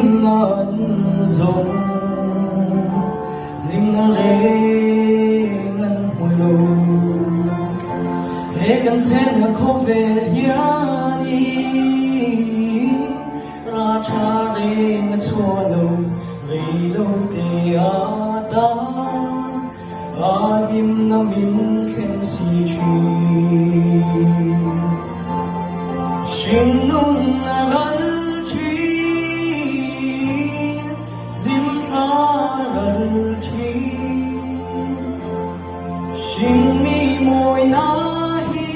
lim ngân rồng lim na re ngân hulu he kan sen na khove yani ra cha re ngân swalo re lo te ada alim na min khen si chi shin nun na gal chi lim tha gal chi shin mi moi na hi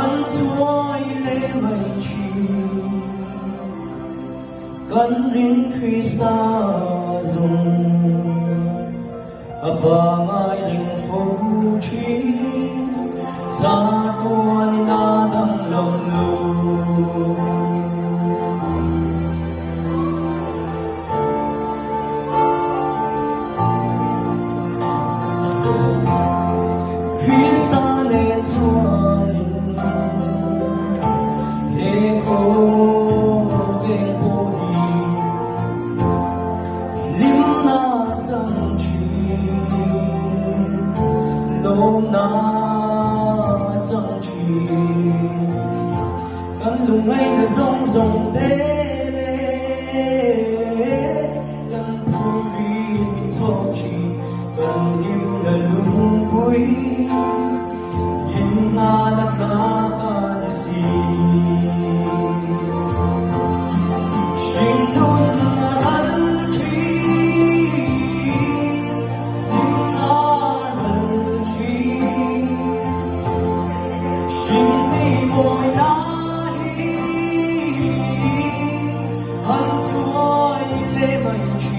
an chuai le mai chi kan rin Krista dung apa ngai ring phu chi za tuan na dang long lu Krista nên tuan he ko veng po hi lim na chang chi lom na chang chi kan lung ngay na zong zong te le kan puri mi cho chi kan him na lung bui yin na na ka na si shin nun na gal chi lim tha gal chi shin mi moi na hi han chuai le mai chi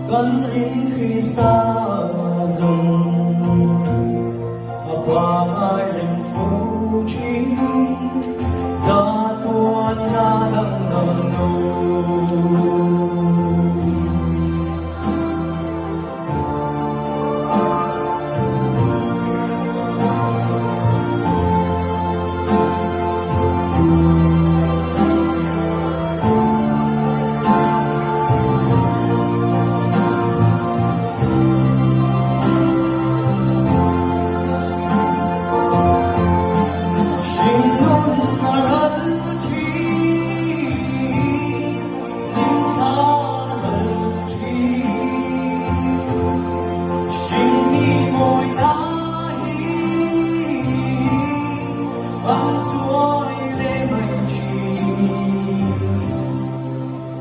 kan rin Krista dung apa ngai ring phu chi za tuan na dang dang nu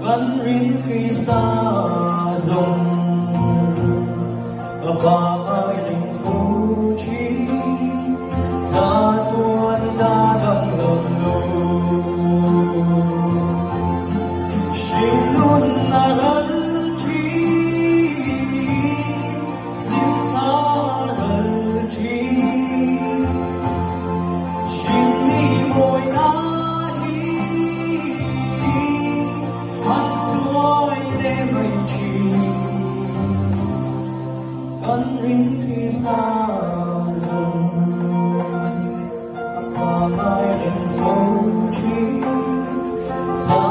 kan rin Krista dung apa ngai ring phu chi za tuan na dang long lu shin nun na gal chi lim tha gal chi shin mi moi na hi han chuai le mai chi kan rin Krista dung apa ngai ring phu chi za